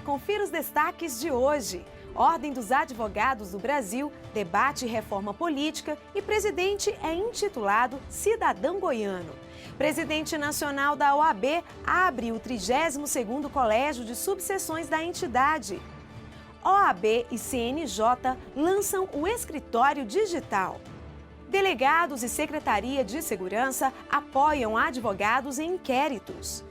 confira os destaques de hoje. Ordem dos Advogados do Brasil debate reforma política e presidente é intitulado Cidadão Goiano. Presidente nacional da OAB abre o 32º Colégio de Subseções da entidade. OAB e CNJ lançam o Escritório Digital. Delegados e Secretaria de Segurança apoiam advogados em inquéritos.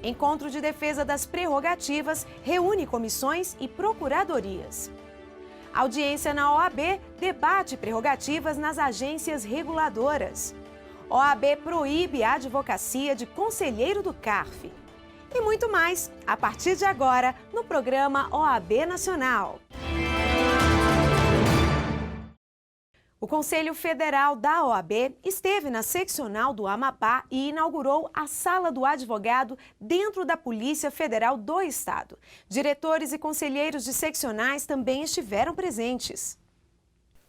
Encontro de Defesa das Prerrogativas reúne comissões e procuradorias. Audiência na OAB debate prerrogativas nas agências reguladoras. OAB proíbe a advocacia de conselheiro do CARF. E muito mais, a partir de agora, no programa OAB Nacional. O Conselho Federal da OAB esteve na seccional do Amapá e inaugurou a Sala do Advogado dentro da Polícia Federal do Estado. Diretores e conselheiros de seccionais também estiveram presentes.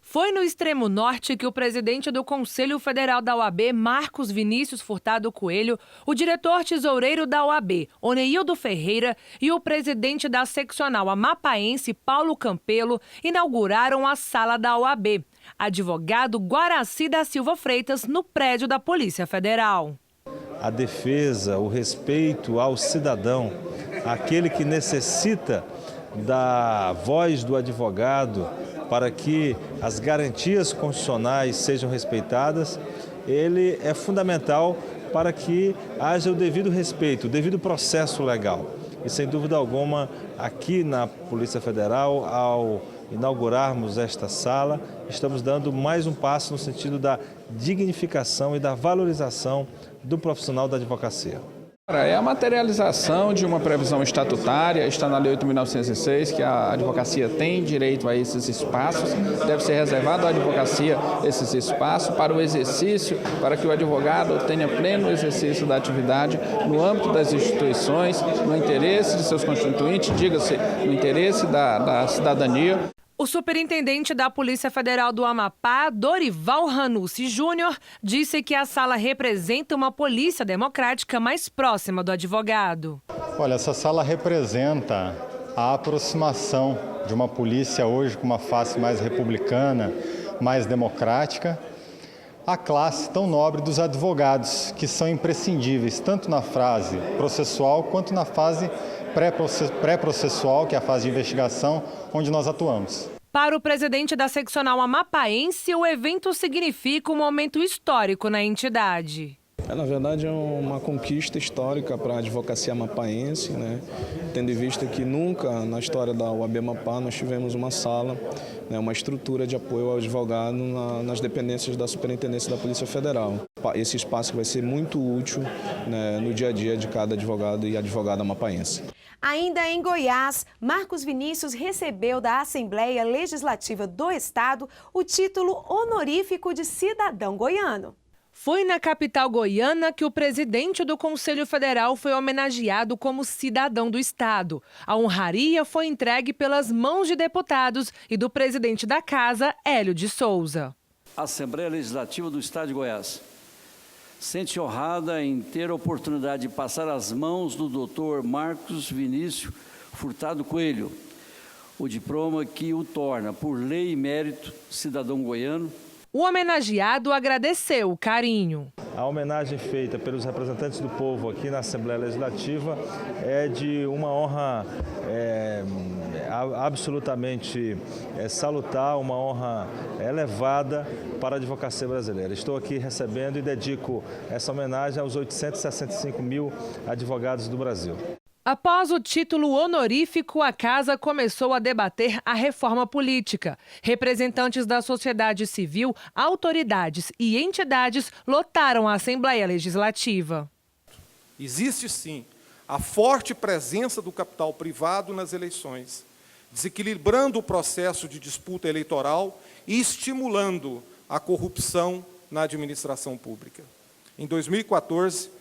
Foi no extremo norte que o presidente do Conselho Federal da OAB, Marcos Vinícius Furtado Coelho, o diretor tesoureiro da OAB, Oneildo Ferreira, e o presidente da seccional amapaense, Paulo Campelo, inauguraram a Sala da OAB. Advogado Guaraci da Silva Freitas, no prédio da Polícia Federal. A defesa, o respeito ao cidadão, aquele que necessita da voz do advogado para que as garantias constitucionais sejam respeitadas, ele é fundamental para que haja o devido respeito, o devido processo legal. E sem dúvida alguma, aqui na Polícia Federal, ao inaugurarmos esta sala, estamos dando mais um passo no sentido da dignificação e da valorização do profissional da advocacia. É a materialização de uma previsão estatutária, está na Lei 8.906, que a advocacia tem direito a esses espaços, deve ser reservado à advocacia esses espaços para o exercício, para que o advogado tenha pleno exercício da atividade no âmbito das instituições, no interesse de seus constituintes, diga-se, no interesse da cidadania. O superintendente da Polícia Federal do Amapá, Dorival Ranucci Júnior, disse que a sala representa uma polícia democrática mais próxima do advogado. Olha, essa sala representa a aproximação de uma polícia hoje com uma face mais republicana, mais democrática, à classe tão nobre dos advogados, que são imprescindíveis, tanto na fase processual quanto na fase pré-processual, que é a fase de investigação, onde nós atuamos. Para o presidente da seccional amapaense, o evento significa um momento histórico na entidade. Na verdade, é uma conquista histórica para a advocacia amapaense, né? Tendo em vista que nunca na história da OAB Amapá nós tivemos uma sala, né, uma estrutura de apoio ao advogado nas dependências da Superintendência da Polícia Federal. Esse espaço vai ser muito útil, né, no dia a dia de cada advogado e advogada amapaense. Ainda em Goiás, Marcos Vinícius recebeu da Assembleia Legislativa do Estado o título honorífico de cidadão goiano. Foi na capital goiana que o presidente do Conselho Federal foi homenageado como cidadão do Estado. A honraria foi entregue pelas mãos de deputados e do presidente da Casa, Hélio de Souza. A Assembleia Legislativa do Estado de Goiás sente honrada em ter a oportunidade de passar às mãos do doutor Marcos Vinícius Furtado Coelho o diploma que o torna, por lei e mérito, cidadão goiano. O homenageado agradeceu o carinho. A homenagem feita pelos representantes do povo aqui na Assembleia Legislativa é de uma honra absolutamente salutar, uma honra elevada para a advocacia brasileira. Estou aqui recebendo e dedico essa homenagem aos 865 mil advogados do Brasil. Após o título honorífico, a Casa começou a debater a reforma política. Representantes da sociedade civil, autoridades e entidades lotaram a Assembleia Legislativa. Existe, sim, a forte presença do capital privado nas eleições, desequilibrando o processo de disputa eleitoral e estimulando a corrupção na administração pública. Em 2014,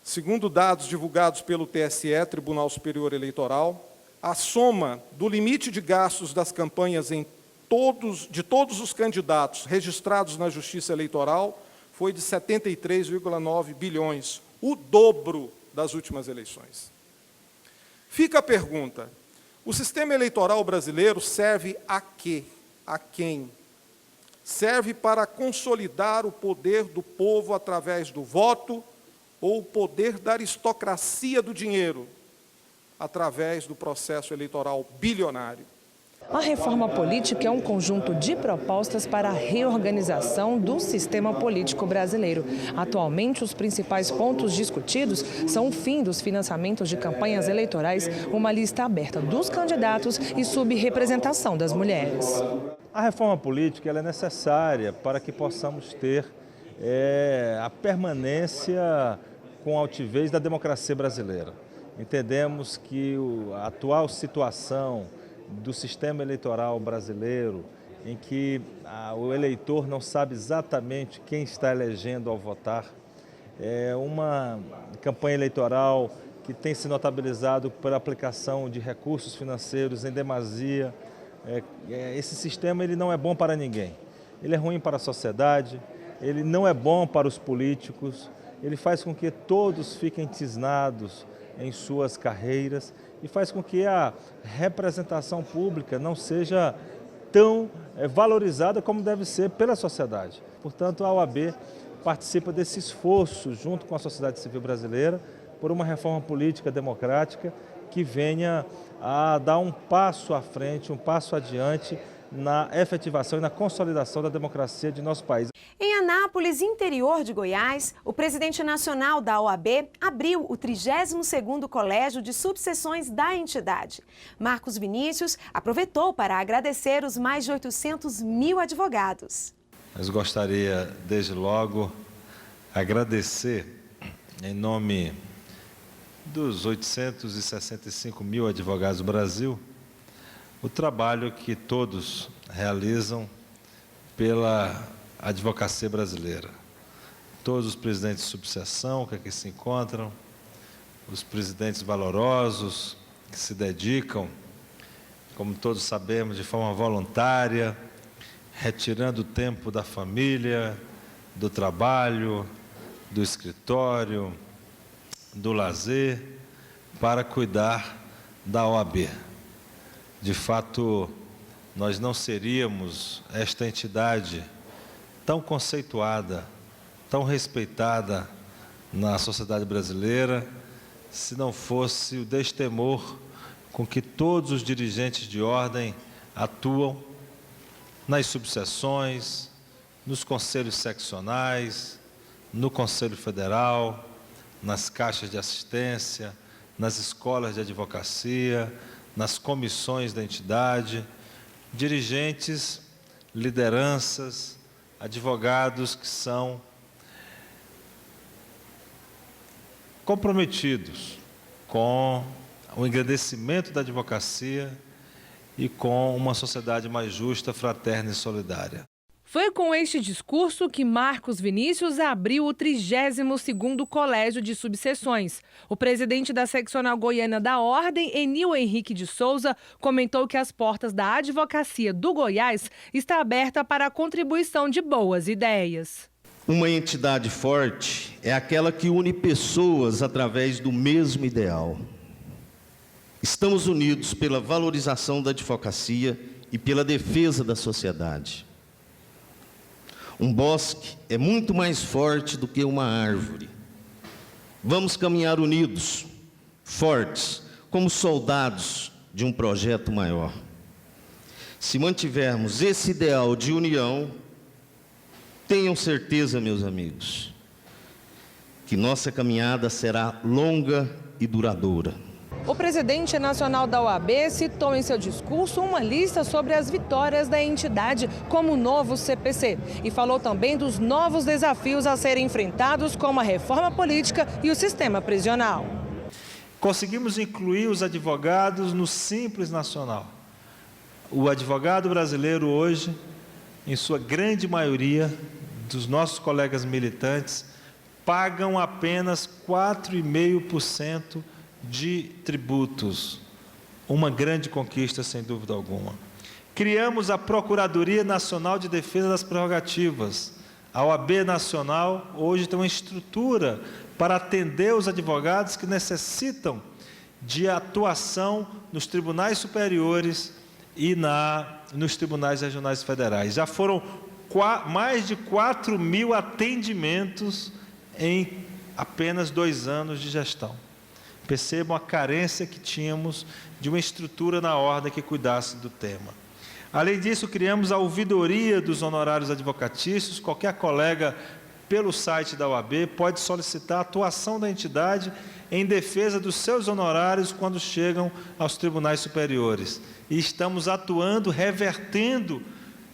segundo dados divulgados pelo TSE, Tribunal Superior Eleitoral, a soma do limite de gastos das campanhas de todos os candidatos registrados na Justiça Eleitoral foi de 73,9 bilhões, o dobro das últimas eleições. Fica a pergunta, O sistema eleitoral brasileiro serve a quê? A quem? Serve para consolidar o poder do povo através do voto ou o poder da aristocracia do dinheiro através do processo eleitoral bilionário. A reforma política é um conjunto de propostas para a reorganização do sistema político brasileiro. Atualmente, os principais pontos discutidos são o fim dos financiamentos de campanhas eleitorais, uma lista aberta dos candidatos e subrepresentação das mulheres. A reforma política ela é necessária para que possamos ter a permanência com altivez da democracia brasileira. Entendemos que a atual situação do sistema eleitoral brasileiro, em que o eleitor não sabe exatamente quem está elegendo ao votar, é uma campanha eleitoral que tem se notabilizado por aplicação de recursos financeiros em demasia. Esse sistema ele não é bom para ninguém. Ele é ruim para a sociedade, ele não é bom para os políticos, ele faz com que todos fiquem tisnados em suas carreiras e faz com que a representação pública não seja tão valorizada como deve ser pela sociedade. Portanto, a OAB participa desse esforço, junto com a sociedade civil brasileira, por uma reforma política democrática que venha a dar um passo à frente, um passo adiante na efetivação e na consolidação da democracia de nosso país. Em Anápolis, interior de Goiás, o presidente nacional da OAB abriu o 32º Colégio de Subseções da entidade. Marcos Vinícius aproveitou para agradecer os mais de 800 mil advogados. Mas gostaria, desde logo, agradecer, em nome dos 865 mil advogados do Brasil, o trabalho que todos realizam pela advocacia brasileira. Todos os presidentes de subseção que aqui se encontram, os presidentes valorosos que se dedicam, como todos sabemos, de forma voluntária, retirando o tempo da família, do trabalho, do escritório, do lazer, para cuidar da OAB. De fato, nós não seríamos esta entidade tão conceituada, tão respeitada na sociedade brasileira, se não fosse o destemor com que todos os dirigentes de ordem atuam nas subseções, nos conselhos seccionais, no Conselho Federal, nas caixas de assistência, nas escolas de advocacia, nas comissões da entidade, dirigentes, lideranças, advogados que são comprometidos com o engrandecimento da advocacia e com uma sociedade mais justa, fraterna e solidária. Foi com este discurso que Marcos Vinícius abriu o 32º Colégio de Subseções. O presidente da seccional goiana da Ordem, Enil Henrique de Souza, comentou que as portas da advocacia do Goiás estão abertas para a contribuição de boas ideias. Uma entidade forte é aquela que une pessoas através do mesmo ideal. Estamos unidos pela valorização da advocacia e pela defesa da sociedade. Um bosque é muito mais forte do que uma árvore. Vamos caminhar unidos, fortes, como soldados de um projeto maior. Se mantivermos esse ideal de união, tenham certeza, meus amigos, que nossa caminhada será longa e duradoura. O presidente nacional da OAB citou em seu discurso uma lista sobre as vitórias da entidade como o novo CPC e falou também dos novos desafios a serem enfrentados, como a reforma política e o sistema prisional. Conseguimos incluir os advogados no Simples Nacional. O advogado brasileiro hoje, em sua grande maioria, dos nossos colegas militantes, pagam apenas 4,5% de tributos, uma grande conquista sem dúvida alguma. Criamos a Procuradoria Nacional de Defesa das Prerrogativas. A OAB Nacional hoje tem uma estrutura para atender os advogados que necessitam de atuação nos tribunais superiores e nos tribunais regionais federais. Já foram mais de 4.000 atendimentos em apenas 2 anos de gestão. Percebam a carência que tínhamos de uma estrutura na ordem que cuidasse do tema. Além disso, criamos a ouvidoria dos honorários advocatícios. Qualquer colega, pelo site da OAB, pode solicitar a atuação da entidade em defesa dos seus honorários quando chegam aos tribunais superiores. E estamos atuando, revertendo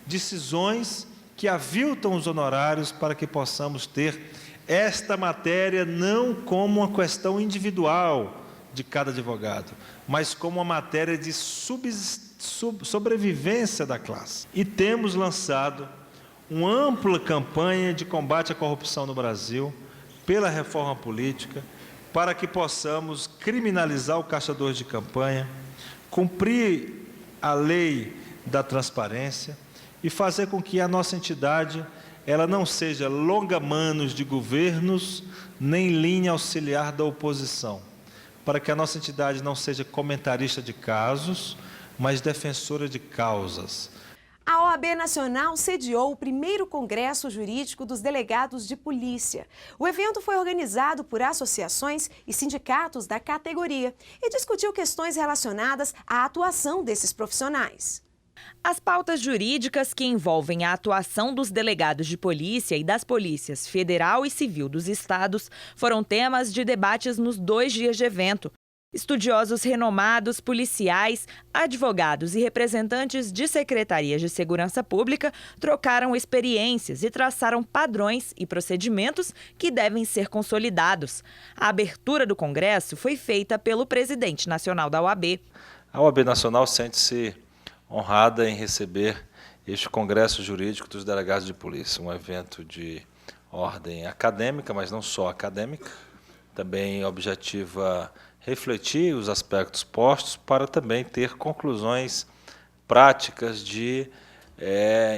decisões que aviltam os honorários para que possamos ter esta matéria não como uma questão individual de cada advogado, mas como uma matéria de sobrevivência da classe. E temos lançado uma ampla campanha de combate à corrupção no Brasil, pela reforma política, para que possamos criminalizar o caçador de campanha, cumprir a lei da transparência e fazer com que a nossa entidade ela não seja longa-manos de governos, nem linha auxiliar da oposição, para que a nossa entidade não seja comentarista de casos, mas defensora de causas. A OAB Nacional sediou o primeiro Congresso Jurídico dos Delegados de Polícia. O evento foi organizado por associações e sindicatos da categoria e discutiu questões relacionadas à atuação desses profissionais. As pautas jurídicas que envolvem a atuação dos delegados de polícia e das polícias federal e civil dos estados foram temas de debates nos 2 dias de evento. Estudiosos renomados, policiais, advogados e representantes de secretarias de segurança pública trocaram experiências e traçaram padrões e procedimentos que devem ser consolidados. A abertura do Congresso foi feita pelo presidente nacional da OAB. A OAB Nacional sente-se honrada em receber este Congresso Jurídico dos Delegados de Polícia, um evento de ordem acadêmica, mas não só acadêmica, também objetiva refletir os aspectos postos para também ter conclusões práticas de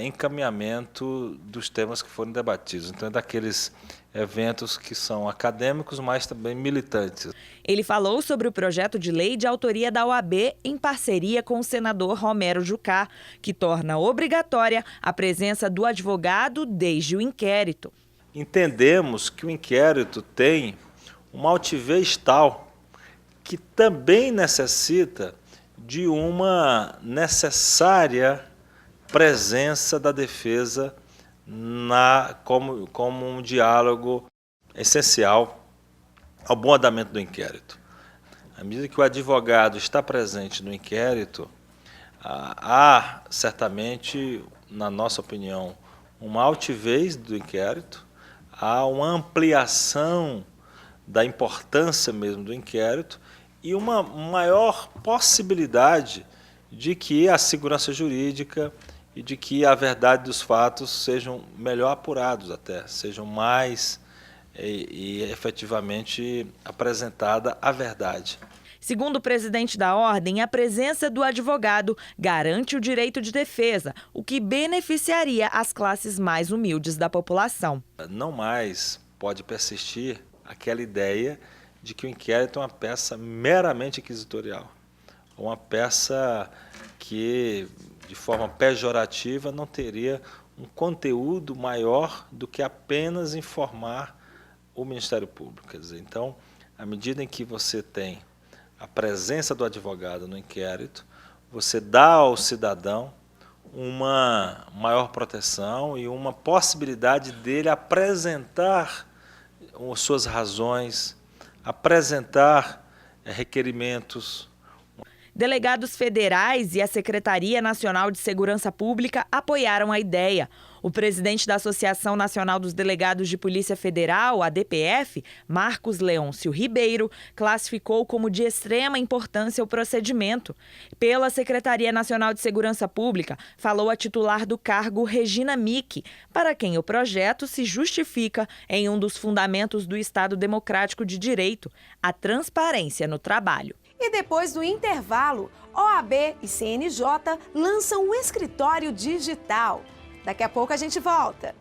encaminhamento dos temas que foram debatidos. Então, é daqueles eventos que são acadêmicos, mas também militantes. Ele falou sobre o projeto de lei de autoria da OAB em parceria com o senador Romero Jucá, que torna obrigatória a presença do advogado desde o inquérito. Entendemos que o inquérito tem uma altivez tal que também necessita de uma necessária presença da defesa como um diálogo essencial ao bom andamento do inquérito. À medida que o advogado está presente no inquérito, há certamente, na nossa opinião, uma altivez do inquérito, há uma ampliação da importância mesmo do inquérito e uma maior possibilidade de que a segurança jurídica e de que a verdade dos fatos sejam melhor apurados até, sejam mais e efetivamente apresentada a verdade. Segundo o presidente da Ordem, a presença do advogado garante o direito de defesa, o que beneficiaria as classes mais humildes da população. Não mais pode persistir aquela ideia de que o inquérito é uma peça meramente inquisitorial, uma peça que, de forma pejorativa, não teria um conteúdo maior do que apenas informar o Ministério Público. Quer dizer, então, à medida em que você tem a presença do advogado no inquérito, você dá ao cidadão uma maior proteção e uma possibilidade dele apresentar as suas razões, apresentar requerimentos. Delegados federais e a Secretaria Nacional de Segurança Pública apoiaram a ideia. O presidente da Associação Nacional dos Delegados de Polícia Federal, a DPF, Marcos Leôncio Ribeiro, classificou como de extrema importância o procedimento. Pela Secretaria Nacional de Segurança Pública, falou a titular do cargo, Regina Mick, para quem o projeto se justifica em um dos fundamentos do Estado Democrático de Direito, a transparência no trabalho. E depois do intervalo, OAB e CNJ lançam um escritório digital. Daqui a pouco a gente volta.